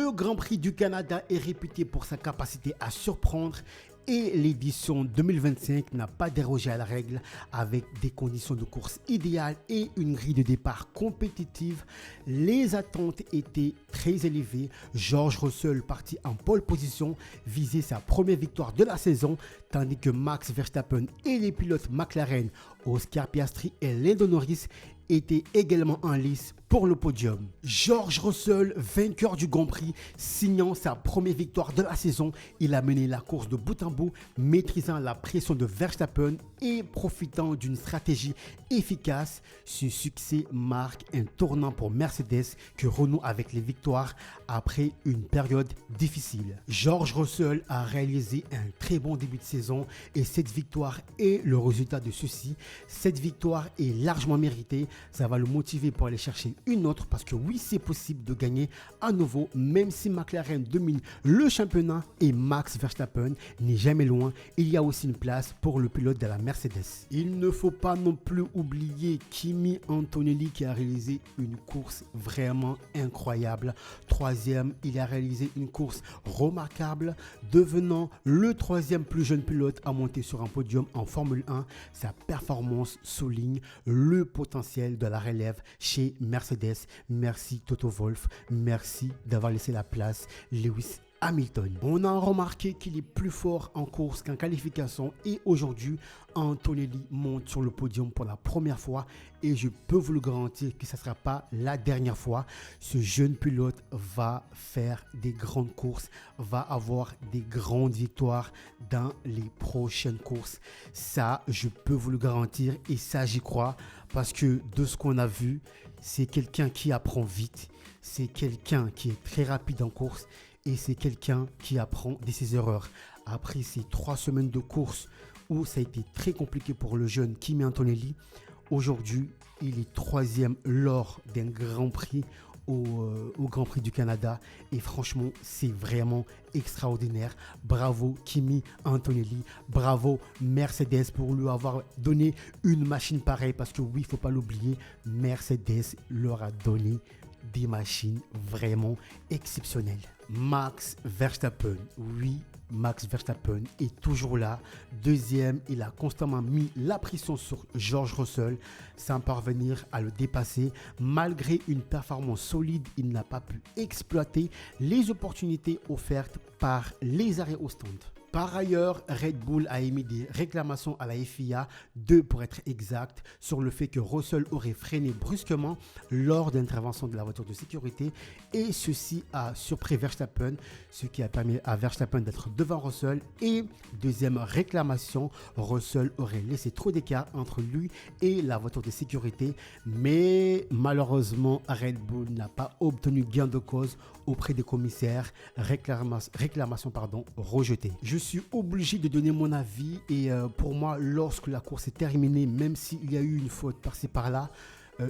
Le Grand Prix du Canada est réputé pour sa capacité à surprendre et l'édition 2025 n'a pas dérogé à la règle avec des conditions de course idéales et une grille de départ compétitive. Les attentes étaient très élevées. George Russell, parti en pole position, visait sa première victoire de la saison, tandis que Max Verstappen et les pilotes McLaren, Oscar Piastri et Lando Norris était également en lice pour le podium. George Russell, vainqueur du Grand Prix, signant sa première victoire de la saison, il a mené la course de bout en bout, maîtrisant la pression de Verstappen et profitant d'une stratégie efficace. Ce succès marque un tournant pour Mercedes qui renoue avec les victoires après une période difficile. George Russell a réalisé un très bon début de saison et cette victoire est le résultat de ceci. Cette victoire est largement méritée. Ça va le motiver pour aller chercher une autre parce que oui, c'est possible de gagner à nouveau, même si McLaren domine le championnat et Max Verstappen n'est jamais loin. Il y a aussi une place pour le pilote de la Mercedes. Il ne faut pas non plus oublier Kimi Antonelli qui a réalisé une course vraiment incroyable. Troisième, il a réalisé une course remarquable, devenant le troisième plus jeune pilote à monter sur un podium en Formule 1. Sa performance souligne le potentiel de la relève chez Mercedes. Merci Toto Wolff, merci d'avoir laissé la place Lewis Hamilton. On a remarqué qu'il est plus fort en course qu'en qualification et aujourd'hui, Antonelli monte sur le podium pour la première fois et je peux vous le garantir que ce ne sera pas la dernière fois. Ce jeune pilote va faire des grandes courses, va avoir des grandes victoires dans les prochaines courses. Ça, je peux vous le garantir et ça, j'y crois parce que de ce qu'on a vu, c'est quelqu'un qui apprend vite, c'est quelqu'un qui est très rapide en course et c'est quelqu'un qui apprend de ses erreurs. Après ces 3 semaines de course où ça a été très compliqué pour le jeune Kimi Antonelli, aujourd'hui, il est troisième lors d'un Grand Prix au Grand Prix du Canada et franchement, c'est vraiment extraordinaire. Bravo Kimi Antonelli, bravo Mercedes pour lui avoir donné une machine pareille parce que oui, il ne faut pas l'oublier, Mercedes leur a donné des machines vraiment exceptionnelles. Max Verstappen, oui, Max Verstappen est toujours là. Deuxième, il a constamment mis la pression sur George Russell sans parvenir à le dépasser. Malgré une performance solide, il n'a pas pu exploiter les opportunités offertes par les arrêts au stand. Par ailleurs, Red Bull a émis des réclamations à la FIA, 2 pour être exact, sur le fait que Russell aurait freiné brusquement lors d'intervention de la voiture de sécurité et ceci a surpris Verstappen, ce qui a permis à Verstappen d'être devant Russell. Et deuxième réclamation, Russell aurait laissé trop d'écart entre lui et la voiture de sécurité, mais malheureusement, Red Bull n'a pas obtenu gain de cause auprès des commissaires, réclamation rejetée. Je suis obligé de donner mon avis et pour moi, lorsque la course est terminée, même s'il y a eu une faute par-ci par-là,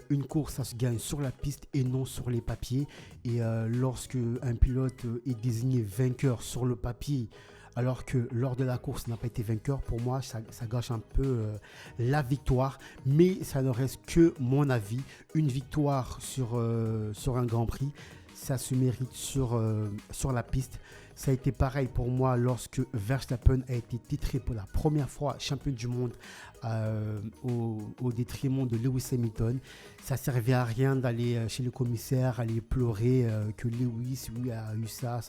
une course, ça se gagne sur la piste et non sur les papiers. Et lorsque un pilote est désigné vainqueur sur le papier, alors que lors de la course, il n'a pas été vainqueur, pour moi, ça gâche un peu la victoire. Mais ça ne reste que mon avis. Une victoire sur un Grand Prix, ça se mérite sur la piste. Ça a été pareil pour moi lorsque Verstappen a été titré pour la première fois champion du monde au détriment de Lewis Hamilton. Ça ne servait à rien d'aller chez le commissaire, aller pleurer que Lewis lui, a eu ça.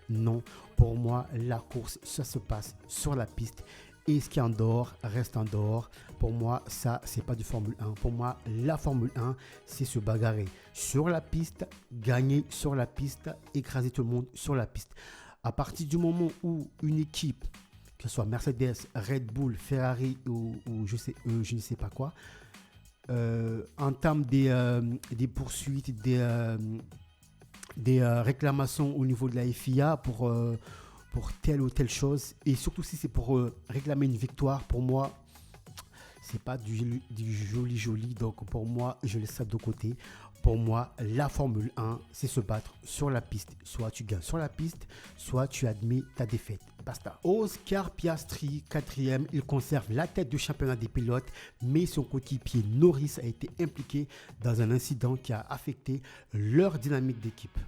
Non, pour moi, la course, ça se passe sur la piste. Et ce qui est en dehors reste en dehors. Pour moi, ça, c'est pas du Formule 1. Pour moi, la Formule 1, c'est se bagarrer sur la piste, gagner sur la piste, écraser tout le monde sur la piste. À partir du moment où une équipe, que ce soit Mercedes, Red Bull, Ferrari ou je ne sais pas quoi, entame des poursuites, des réclamations au niveau de la FIA pour telle ou telle chose, et surtout si c'est pour réclamer une victoire, pour moi, c'est pas du joli. Donc pour moi, je laisse ça de côté. Pour moi, la Formule 1, c'est se battre sur la piste. Soit tu gagnes sur la piste, soit tu admets ta défaite. Basta. Oscar Piastri, 4e, il conserve la tête du championnat des pilotes, mais son coéquipier Norris a été impliqué dans un incident qui a affecté leur dynamique d'équipe.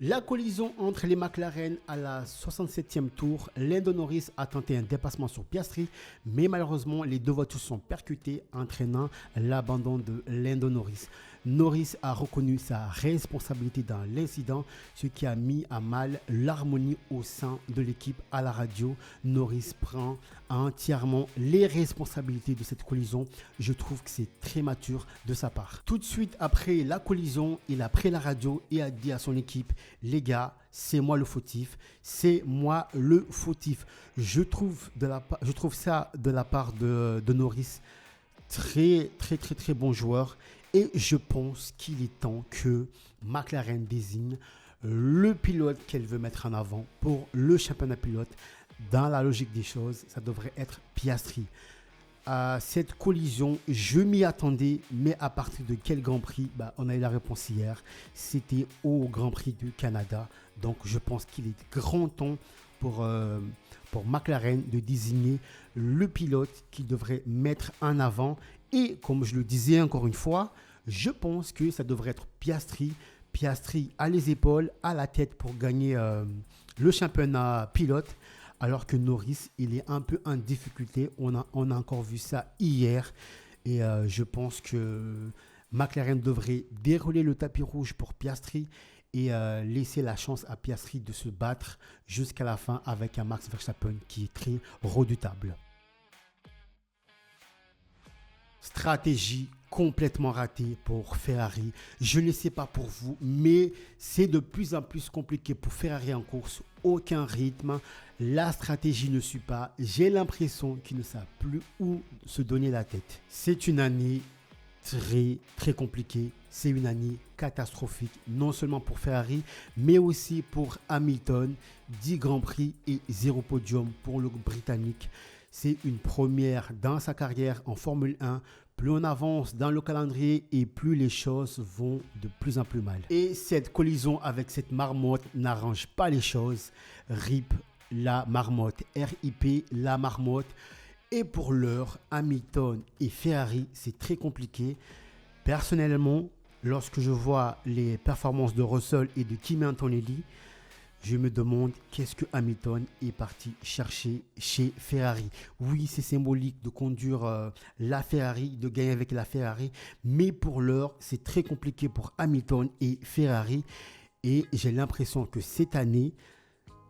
La collision entre les McLaren à la 67e tour, Lando Norris a tenté un dépassement sur Piastri, mais malheureusement les deux voitures sont percutées, entraînant l'abandon de Lando Norris. Norris a reconnu sa responsabilité dans l'incident, ce qui a mis à mal l'harmonie au sein de l'équipe. À la radio, Norris prend entièrement les responsabilités de cette collision. Je trouve que c'est très mature de sa part. Tout de suite après la collision, il a pris la radio et a dit à son équipe: les gars, c'est moi le fautif, c'est moi le fautif. Je trouve ça de la part de Norris très bon joueur. Et je pense qu'il est temps que McLaren désigne le pilote qu'elle veut mettre en avant pour le championnat pilote. Dans la logique des choses, ça devrait être Piastri. À cette collision, je m'y attendais, mais à partir de quel Grand Prix? On a eu la réponse hier. C'était au Grand Prix du Canada. Donc je pense qu'il est grand temps pour McLaren de désigner le pilote qu'il devrait mettre en avant. Et comme je le disais encore une fois, je pense que ça devrait être Piastri. Piastri a les épaules, a la tête pour gagner le championnat pilote, alors que Norris, il est un peu en difficulté. On a encore vu ça hier. Et je pense que McLaren devrait dérouler le tapis rouge pour Piastri et laisser la chance à Piastri de se battre jusqu'à la fin avec un Max Verstappen qui est très redoutable. Stratégie complètement ratée pour Ferrari. Je ne sais pas pour vous, mais c'est de plus en plus compliqué pour Ferrari en course. Aucun rythme, la stratégie ne suit pas. J'ai l'impression qu'ils ne savent plus où se donner la tête. C'est une année très compliquée. C'est une année catastrophique, non seulement pour Ferrari, mais aussi pour Hamilton. 10 Grands Prix et 0 podium pour le Britannique. C'est une première dans sa carrière en Formule 1. Plus on avance dans le calendrier et plus les choses vont de plus en plus mal. Et cette collision avec cette marmotte n'arrange pas les choses. RIP la marmotte, RIP la marmotte. Et pour l'heure, Hamilton et Ferrari, c'est très compliqué. Personnellement, lorsque je vois les performances de Russell et de Kimi Antonelli, je me demande qu'est-ce que Hamilton est parti chercher chez Ferrari. Oui, c'est symbolique de conduire la Ferrari, de gagner avec la Ferrari, mais pour l'heure, c'est très compliqué pour Hamilton et Ferrari. Et j'ai l'impression que cette année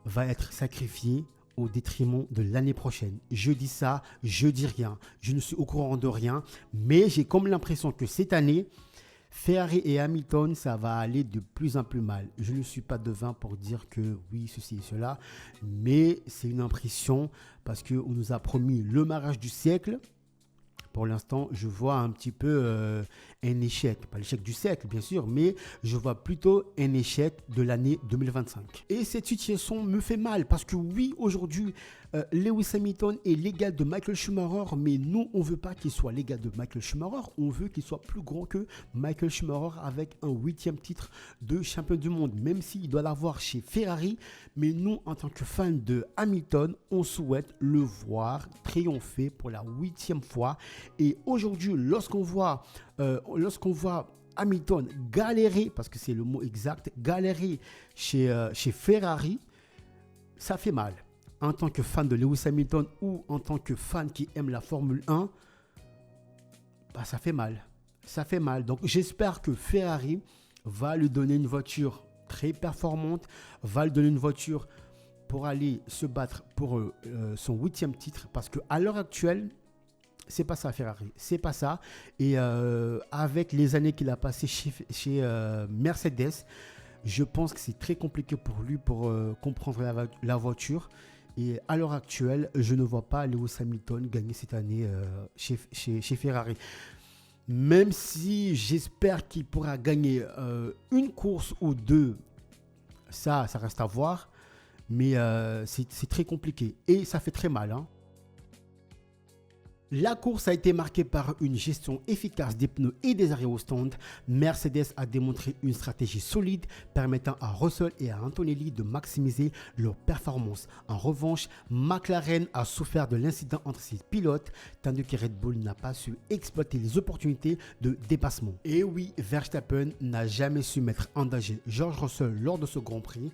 va être sacrifiée au détriment de l'année prochaine. Je dis ça, je dis rien. Je ne suis au courant de rien, mais j'ai comme l'impression que cette année, Ferrari et Hamilton, ça va aller de plus en plus mal. Je ne suis pas devin pour dire que oui, ceci et cela, mais c'est une impression parce qu'on nous a promis le mariage du siècle. Pour l'instant, je vois un petit peu un échec. Pas l'échec du siècle, bien sûr, mais je vois plutôt un échec de l'année 2025. Et cette situation me fait mal parce que oui, aujourd'hui, Lewis Hamilton est l'égal de Michael Schumacher, mais nous, on ne veut pas qu'il soit l'égal de Michael Schumacher. On veut qu'il soit plus grand que Michael Schumacher avec un 8e titre de champion du monde, même s'il doit l'avoir chez Ferrari. Mais nous, en tant que fans de Hamilton, on souhaite le voir triompher pour la 8e fois. Et aujourd'hui, lorsqu'on voit Hamilton galérer, parce que c'est le mot exact, galérer chez Ferrari, ça fait mal. En tant que fan de Lewis Hamilton ou en tant que fan qui aime la Formule 1, ça fait mal. Ça fait mal. Donc j'espère que Ferrari va lui donner une voiture très performante, va lui donner une voiture pour aller se battre pour son 8e titre, parce qu'à l'heure actuelle, c'est pas ça Ferrari, c'est pas ça. Et avec les années qu'il a passées chez Mercedes, je pense que c'est très compliqué pour lui pour comprendre la voiture. Et à l'heure actuelle, je ne vois pas Lewis Hamilton gagner cette année chez Ferrari. Même si j'espère qu'il pourra gagner une course ou deux, ça reste à voir. Mais c'est très compliqué et ça fait très mal, hein. La course a été marquée par une gestion efficace des pneus et des arrêts au stand. Mercedes a démontré une stratégie solide permettant à Russell et à Antonelli de maximiser leur performance. En revanche, McLaren a souffert de l'incident entre ses pilotes, tandis que Red Bull n'a pas su exploiter les opportunités de dépassement. Et oui, Verstappen n'a jamais su mettre en danger George Russell lors de ce Grand Prix.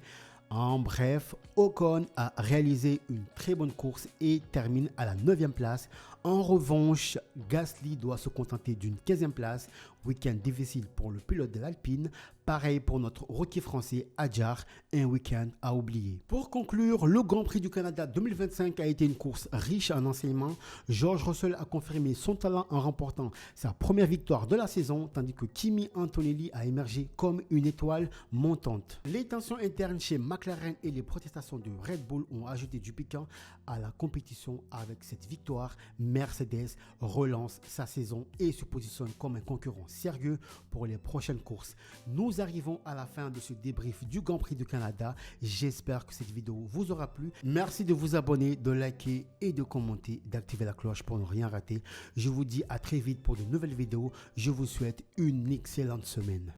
En bref, Ocon a réalisé une très bonne course et termine à la 9e place. En revanche, Gasly doit se contenter d'une 15e place. Week-end difficile pour le pilote de l'Alpine. Pareil pour notre rookie français Hadjar, un week-end à oublier. Pour conclure, le Grand Prix du Canada 2025 a été une course riche en enseignements. George Russell a confirmé son talent en remportant sa première victoire de la saison, tandis que Kimi Antonelli a émergé comme une étoile montante. Les tensions internes chez McLaren et les protestations de Red Bull ont ajouté du piquant à la compétition. Avec cette victoire, Mercedes relance sa saison et se positionne comme un concurrent sérieux pour les prochaines courses. Nous arrivons à la fin de ce débrief du Grand Prix du Canada. J'espère que cette vidéo vous aura plu. Merci de vous abonner, de liker et de commenter, d'activer la cloche pour ne rien rater. Je vous dis à très vite pour de nouvelles vidéos. Je vous souhaite une excellente semaine.